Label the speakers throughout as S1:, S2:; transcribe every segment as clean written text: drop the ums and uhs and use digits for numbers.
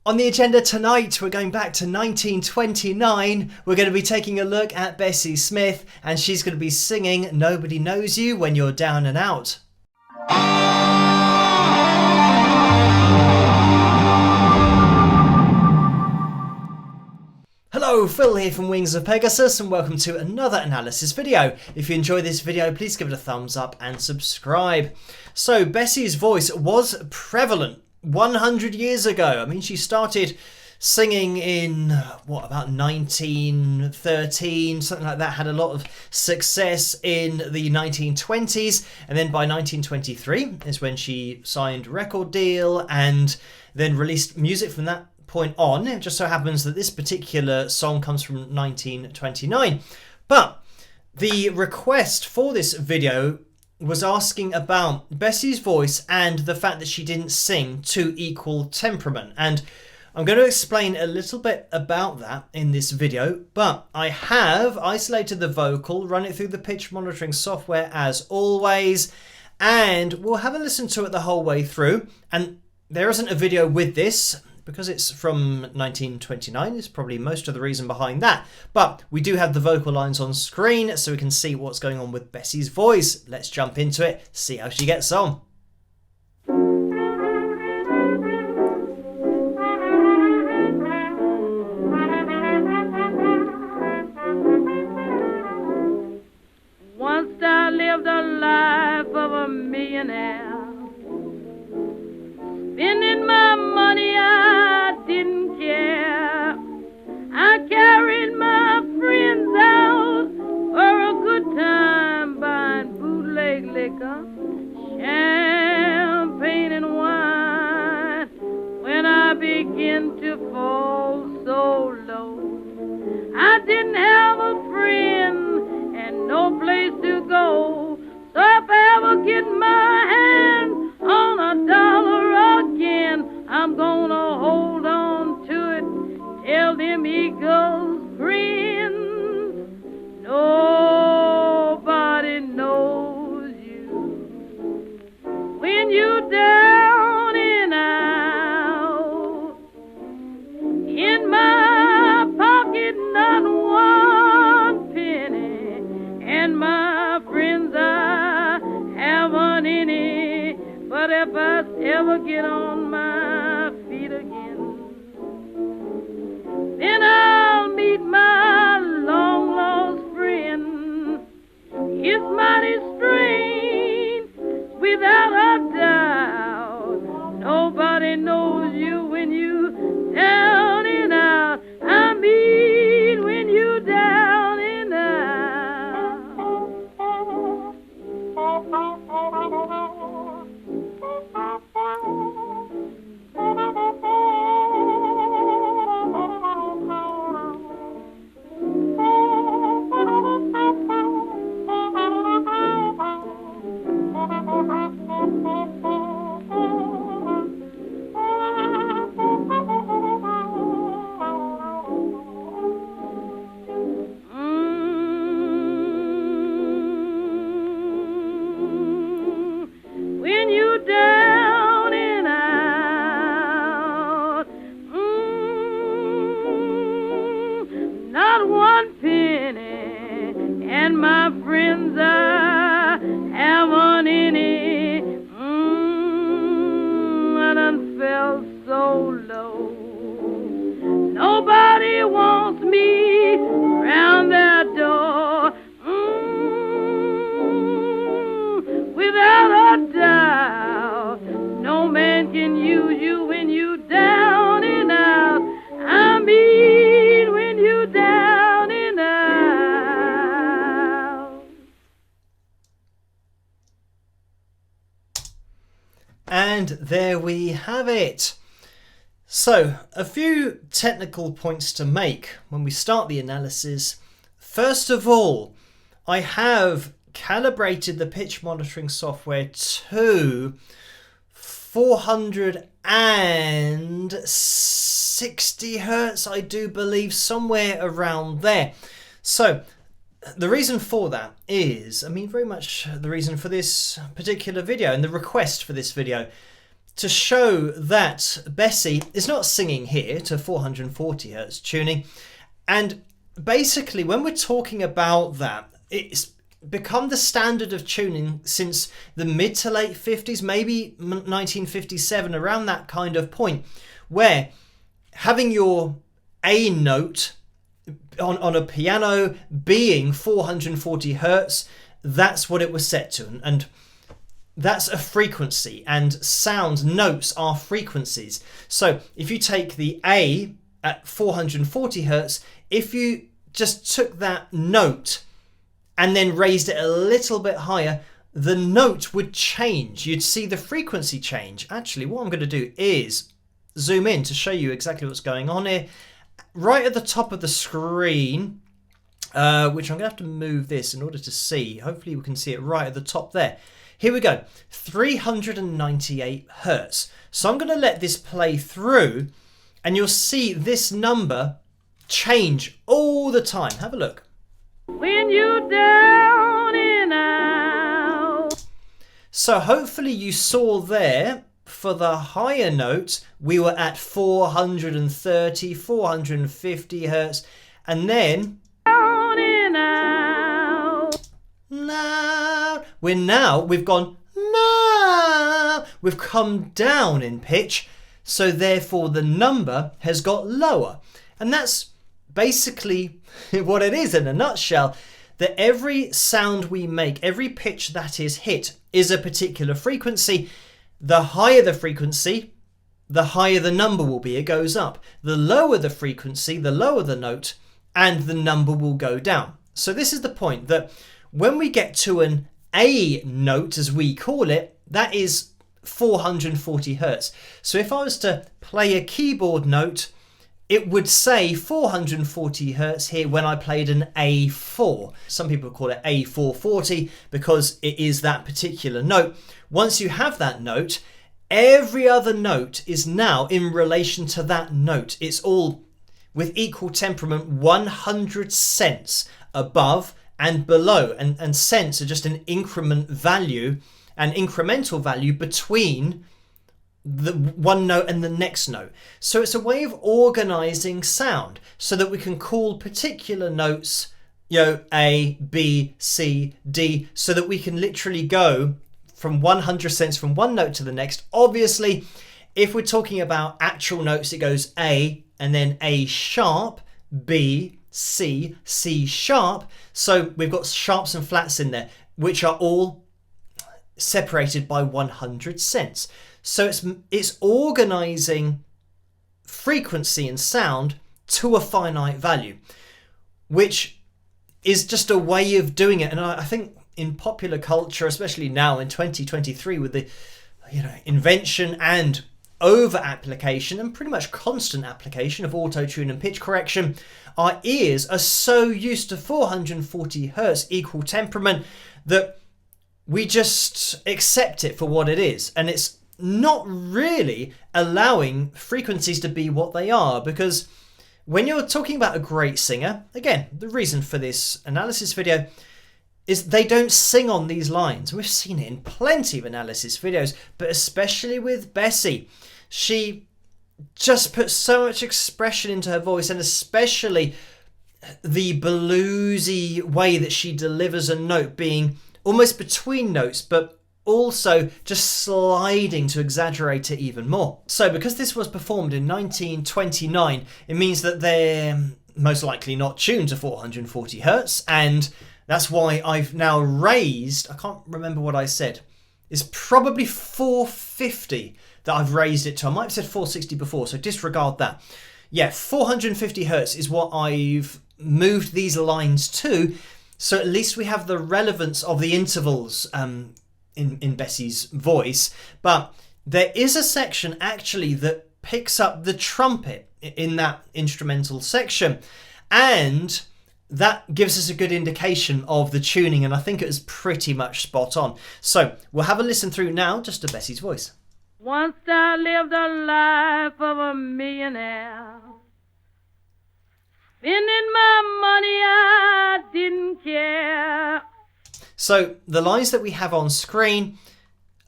S1: On the agenda tonight, we're going back to 1929. We're going to be taking a look at Bessie Smith, and she's going to be singing Nobody Knows You When You're Down and Out. Hello, Phil here from Wings of Pegasus, and welcome to another analysis video. If you enjoy this video, please give it a thumbs up and subscribe. So, Bessie's voice was prevalent 100 years ago. I mean, she started singing in, about 1913, something like that, had a lot of success in the 1920s, and then by 1923 is when she signed a record deal and then released music from that point on. It just so happens that this particular song comes from 1929. But the request for this video was asking about Bessie's voice and the fact that she didn't sing to equal temperament. And I'm going to explain a little bit about that in this video, but I have isolated the vocal, run it through the pitch monitoring software as always, and we'll have a listen to it the whole way through. And there isn't a video with this, because it's from 1929, is probably most of the reason behind that. But we do have the vocal lines on screen, so we can see what's going on with Bessie's voice. Let's jump into it, see how she gets on.
S2: Once I lived a life of a millionaire, spending my money I didn't care. I carried my friends out for a good time, buying bootleg liquor, champagne and wine. When I began to fall so low, I didn't have a friend and no place to go. So if I ever get my hand on a dollar again, I'm gonna hold on to it till them eagles grin. Nobody knows you when you're down and out. In my pocket, not one penny, and my friends I haven't any. But if I ever get on my feet again, then I'll meet my long-lost friend. It's mighty strange, without a doubt. Nobody knows you when you down and out. I mean, when you down and out. When you down and out, not one penny, and my friends I haven't any. I done felt so low. Nobody wants me round their door. Without a doubt, no man can use you when you down and out. I mean, when you down and out.
S1: And there we have it. So, a few technical points to make when we start the analysis. First of all, I have calibrated the pitch monitoring software to 460 hertz, I do believe, somewhere around there. So the reason for that is, very much the reason for this particular video and the request for this video, to show that Bessie is not singing here to 440 hertz tuning. And basically, when we're talking about that, it's become the standard of tuning since the mid to late 50s, maybe 1957, around that kind of point, where having your A note on a piano being 440 hertz, that's what it was set to. And that's a frequency, and sound notes are frequencies. So if you take the A at 440 hertz, if you just took that note and then raised it a little bit higher, the note would change. You'd see the frequency change. Actually, what I'm going to do is zoom in to show you exactly what's going on here. Right at the top of the screen, which I'm going to have to move this in order to see. Hopefully we can see it right at the top there. Here we go, 398 hertz. So I'm going to let this play through, and you'll see this number change all the time. Have a look.
S2: When you down and out.
S1: So hopefully you saw there, for the higher note, we were at 430, 450 hertz, and then
S2: Down and out.
S1: we've gone now. We've come down in pitch, so therefore the number has got lower. And that's basically what it is in a nutshell, that every sound we make, every pitch that is hit, is a particular frequency. The higher the frequency, the higher the number will be. It goes up. The lower the frequency, the lower the note, and the number will go down. So this is the point, that when we get to an A note, as we call it, that is 440 hertz. So if I was to play a keyboard note, it would say 440 hertz here when I played an A4. Some people call it A440 because it is that particular note. Once you have that note, every other note is now in relation to that note. It's all with equal temperament, 100 cents above and below. And cents are just an increment value, an incremental value between the one note and the next note. So it's a way of organizing sound so that we can call particular notes, A, B, C, D, so that we can literally go from 100 cents from one note to the next. Obviously, if we're talking about actual notes, it goes A and then A sharp, B, C, C sharp. So we've got sharps and flats in there, which are all separated by 100 cents. So it's organizing frequency and sound to a finite value, which is just a way of doing it. And I think in popular culture, especially now in 2023, with the invention and over application and pretty much constant application of auto-tune and pitch correction, our ears are so used to 440 hertz equal temperament that we just accept it for what it is. And it's not really allowing frequencies to be what they are, because when you're talking about a great singer, again, the reason for this analysis video is they don't sing on these lines. We've seen it in plenty of analysis videos, but especially with Bessie. She just puts so much expression into her voice, and especially the bluesy way that she delivers a note, being almost between notes, but also just sliding to exaggerate it even more. So because this was performed in 1929, it means that they're most likely not tuned to 440 hertz, and that's why I've now raised, I can't remember what I said, it's probably 450 that I've raised it to. I might have said 460 before, so disregard that. Yeah, 450 hertz is what I've moved these lines to, so at least we have the relevance of the intervals in Bessie's voice. But there is a section actually that picks up the trumpet in that instrumental section, and that gives us a good indication of the tuning, and I think it was pretty much spot on. So we'll have a listen through now just to Bessie's voice.
S2: Once I lived a life of a millionaire, spending my money I didn't care.
S1: So the lines that we have on screen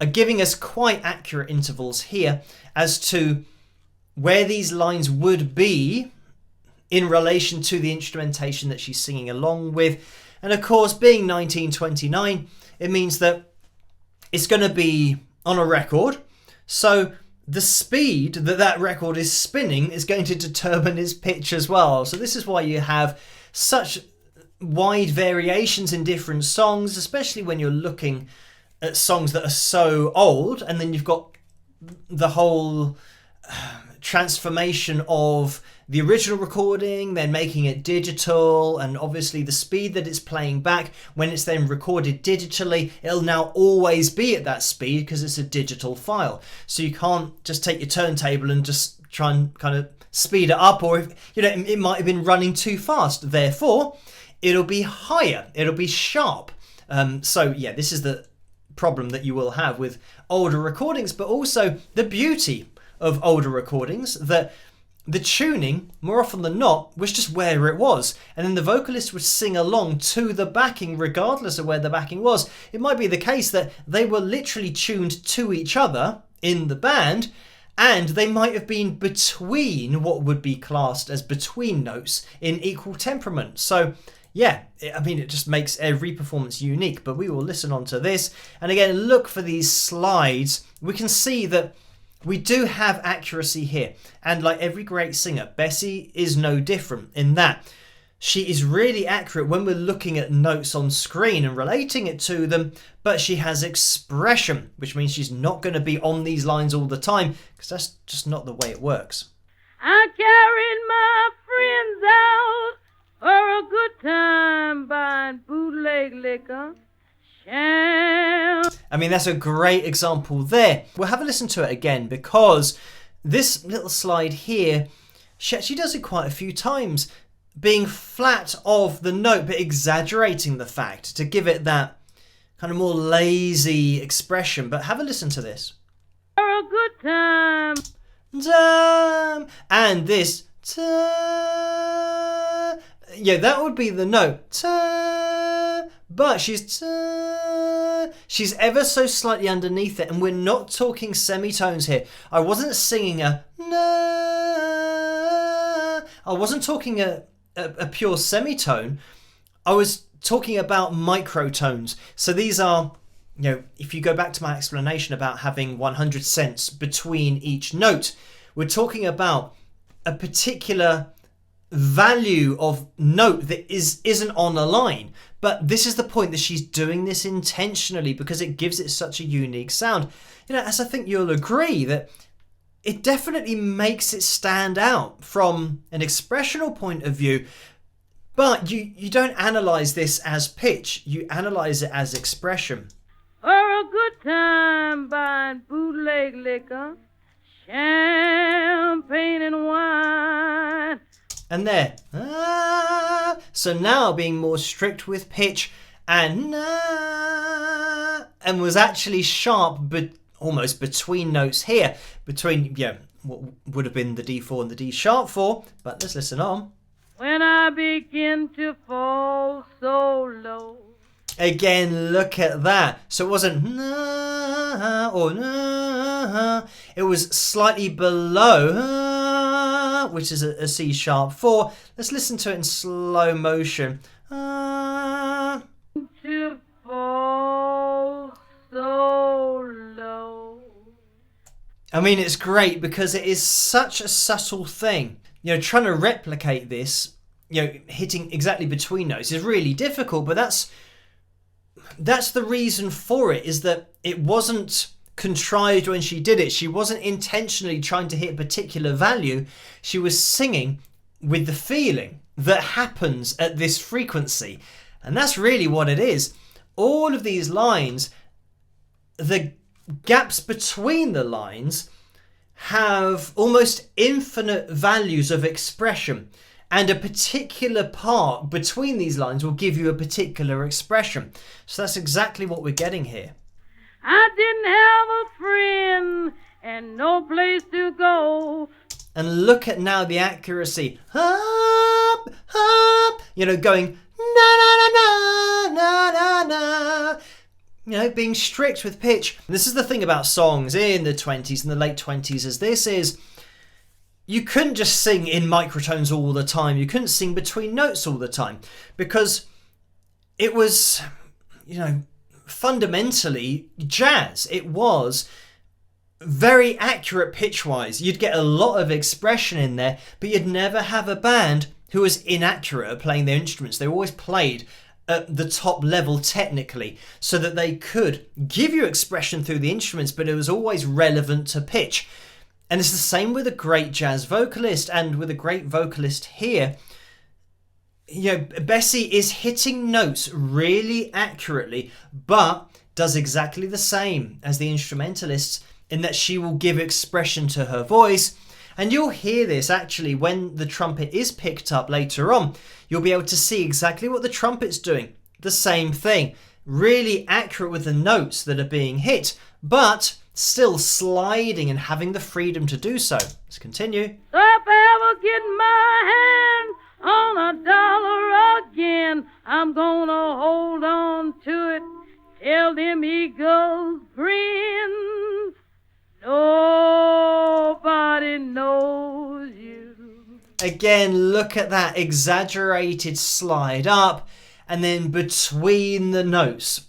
S1: are giving us quite accurate intervals here as to where these lines would be in relation to the instrumentation that she's singing along with. And of course, being 1929, it means that it's going to be on a record. So the speed that that record is spinning is going to determine its pitch as well. So this is why you have such wide variations in different songs, especially when you're looking at songs that are so old, and then you've got the whole transformation of the original recording, then making it digital, and obviously the speed that it's playing back when it's then recorded digitally, it'll now always be at that speed because it's a digital file. So you can't just take your turntable and just try and kind of speed it up, or if, you know, it might have been running too fast. Therefore, it'll be higher, it'll be sharp. So yeah, this is the problem that you will have with older recordings, but also the beauty of older recordings, that the tuning, more often than not, was just where it was. And then the vocalist would sing along to the backing regardless of where the backing was. It might be the case that they were literally tuned to each other in the band, and they might have been between what would be classed as between notes in equal temperament. So yeah, I mean, it just makes every performance unique. But we will listen on to this. And again, look for these slides. We can see that we do have accuracy here. And like every great singer, Bessie is no different in that she is really accurate when we're looking at notes on screen and relating it to them, but she has expression, which means she's not going to be on these lines all the time, because that's just not the way it works.
S2: I carried my friends out for a good time buying bootleg liquor.
S1: I mean, that's a great example there. We'll have a listen to it again, because this little slide here, she actually does it quite a few times, being flat of the note but exaggerating the fact to give it that kind of more lazy expression. But have a listen to this.
S2: For a good time.
S1: And this yeah, that would be the note, but she's ever so slightly underneath it, and we're not talking semitones here. I wasn't singing a na. I wasn't talking a pure semitone. I was talking about microtones. So these are, you know, if you go back to my explanation about having 100 cents between each note, we're talking about a particular value of note that isn't on a line. But this is the point, that she's doing this intentionally because it gives it such a unique sound. You know, as I think you'll agree, that it definitely makes it stand out from an expressional point of view. But you don't analyze this as pitch, you analyze it as expression.
S2: For a good time buying bootleg liquor, champagne and wine.
S1: And there. So now being more strict with pitch, and was actually sharp, but almost between notes here. Between, yeah, what would have been the D4 and the D sharp 4. But let's listen on.
S2: When I begin to fall so low.
S1: Again, look at that. So it wasn't na or na. It was slightly below, which is a C sharp 4. Let's listen to it in slow motion.
S2: To fall so low.
S1: I mean, it's great because it is such a subtle thing. You know, trying to replicate this, you know, hitting exactly between notes is really difficult, but that's the reason for it, is that it wasn't contrived when she did it. She wasn't intentionally trying to hit a particular value. She was singing with the feeling that happens at this frequency. And that's really what it is. All of these lines, the gaps between the lines have almost infinite values of expression. And a particular part between these lines will give you a particular expression. So that's exactly what we're getting here.
S2: I didn't have a friend and no place to go.
S1: And look at now the accuracy. Up, up, you know, going na na na na na na na. being strict with pitch. And this is the thing about songs in the 20s and the late 20s, as this is, you couldn't just sing in microtones all the time. You couldn't sing between notes all the time, because it was, fundamentally jazz. It was very accurate pitch-wise. You'd get a lot of expression in there, but you'd never have a band who was inaccurate at playing their instruments. They always played at the top level technically, so that they could give you expression through the instruments, but it was always relevant to pitch. And it's the same with a great jazz vocalist, and with a great vocalist here. Bessie is hitting notes really accurately, but does exactly the same as the instrumentalists, in that she will give expression to her voice. And you'll hear this actually when the trumpet is picked up later on. You'll be able to see exactly what the trumpet's doing. The same thing. Really accurate with the notes that are being hit, but still sliding and having the freedom to do so. Let's continue.
S2: So if I ever get my hand on $1 again, I'm gonna hold on to it till them eagles grin. Nobody knows you.
S1: Again, look at that exaggerated slide up and then between the notes.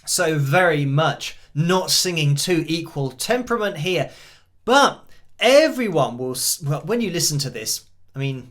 S1: So very much not singing two equal temperament here. But everyone will, when you listen to this, I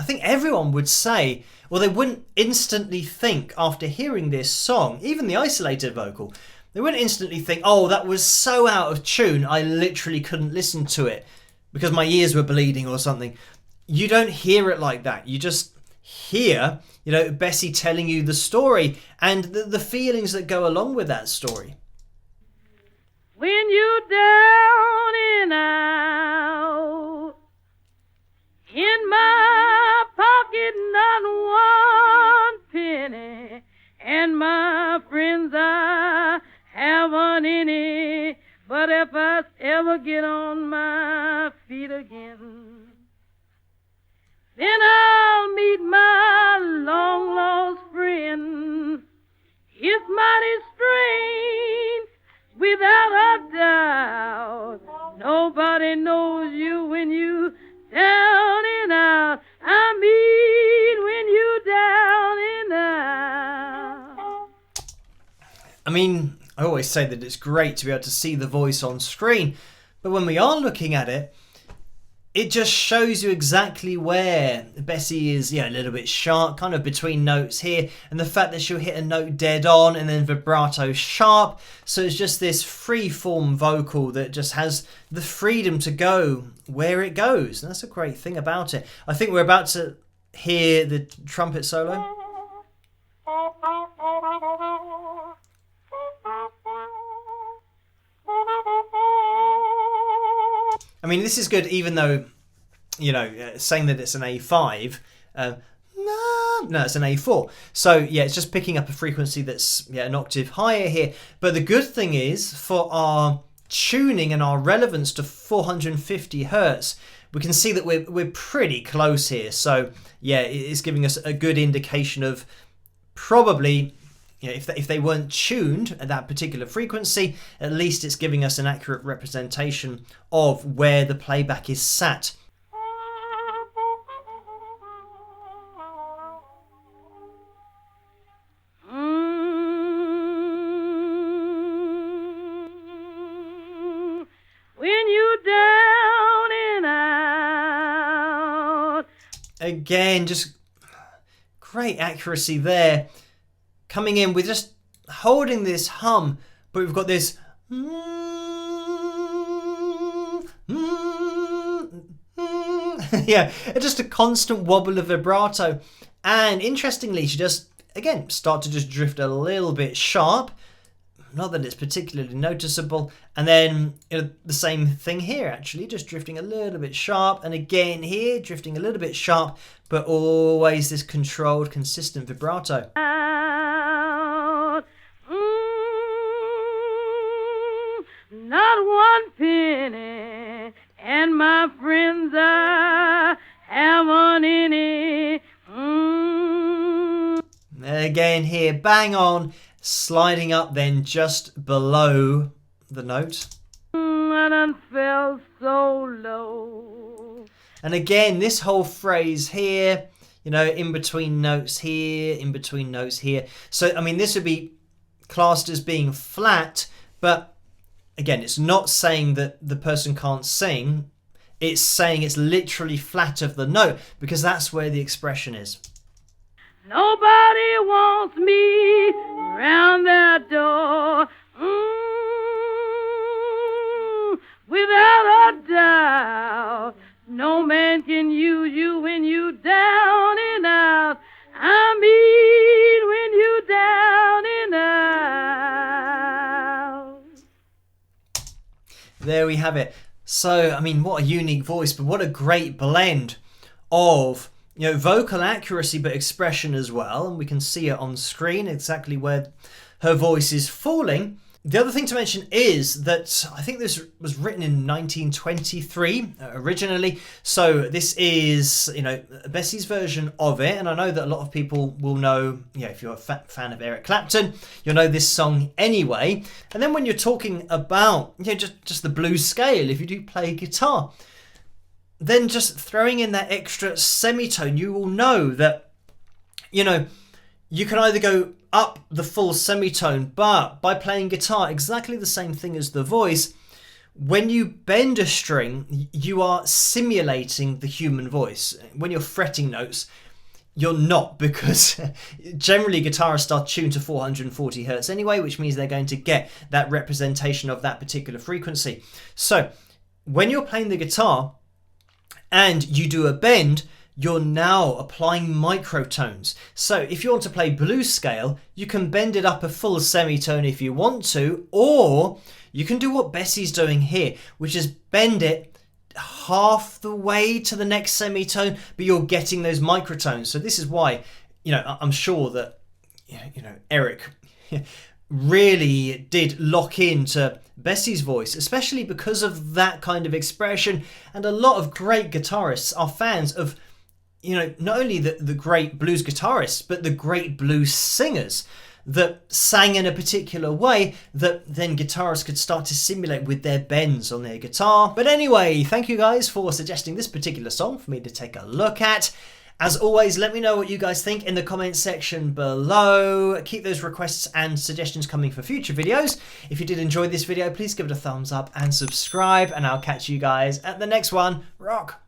S1: think everyone would say, well, they wouldn't instantly think after hearing this song, even the isolated vocal, they wouldn't instantly think, oh, that was so out of tune, I literally couldn't listen to it because my ears were bleeding or something. You don't hear it like that. You just hear, Bessie telling you the story and the feelings that go along with that story.
S2: When you down and out, in my pocket not one penny, and my friends I haven't any, but if I ever get on my feet again, then I'll meet my long lost friend. It's mighty strange, without a doubt. Nobody knows you when you down and out. I mean when you down and out.
S1: I always say that it's great to be able to see the voice on screen, but when we are looking at it, it just shows you exactly where Bessie is, a little bit sharp, kind of between notes here, and the fact that she'll hit a note dead on and then vibrato sharp. So it's just this free-form vocal that just has the freedom to go where it goes. And that's a great thing about it. I think we're about to hear the trumpet solo. This is good, even though, saying that it's an A5, no, it's an A4. So, it's just picking up a frequency that's an octave higher here. But the good thing is, for our tuning and our relevance to 450 hertz, we can see that we're pretty close here. So, it's giving us a good indication of probably, if they weren't tuned at that particular frequency, at least it's giving us an accurate representation of where the playback is sat.
S2: When you down and out.
S1: Again, just great accuracy there. Coming in with just holding this hum, but we've got this just a constant wobble of vibrato. And interestingly, she just, again, start to just drift a little bit sharp. Not that it's particularly noticeable. And then the same thing here, actually, just drifting a little bit sharp. And again here, drifting a little bit sharp, but always this controlled, consistent vibrato.
S2: Not one penny, and my friends I haven't any.
S1: Again here, bang on, sliding up then just below the note.
S2: And I fell so low.
S1: And again, this whole phrase here, you know, in between notes here, in between notes here. So, I mean, this would be classed as being flat, but again, it's not saying that the person can't sing. It's saying it's literally flat of the note, because that's where the expression is.
S2: Nobody wants me round that door. Without a doubt, no man can use you when you down and out. I mean, when you down and out.
S1: There we have it. So, I mean, what a unique voice, but what a great blend of, you know, vocal accuracy but expression as well. And we can see it on screen exactly where her voice is falling. The other thing to mention is that I think this was written in 1923 originally. So this is, you know, Bessie's version of it. And I know that a lot of people will know, you know, if you're a fan of Eric Clapton, you'll know this song anyway. And then when you're talking about, you know, just the blues scale, if you do play guitar, then just throwing in that extra semitone, you will know that, you know, you can either go up the full semitone, but by playing guitar, exactly the same thing as the voice, when you bend a string, you are simulating the human voice. When you're fretting notes, you're not, because generally guitarists are tuned to 440 hertz anyway, which means they're going to get that representation of that particular frequency. So when you're playing the guitar and you do a bend, you're now applying microtones. So if you want to play blues scale, you can bend it up a full semitone if you want to, or you can do what Bessie's doing here, which is bend it half the way to the next semitone, but you're getting those microtones. So this is why, you know, I'm sure that, you know, Eric really did lock into Bessie's voice, especially because of that kind of expression. And a lot of great guitarists are fans of, you know, not only the great blues guitarists, but the great blues singers that sang in a particular way that then guitarists could start to simulate with their bends on their guitar. But anyway, thank you guys for suggesting this particular song for me to take a look at. As always, let me know what you guys think in the comment section below. Keep those requests and suggestions coming for future videos. If you did enjoy this video, please give it a thumbs up and subscribe, and I'll catch you guys at the next one. Rock!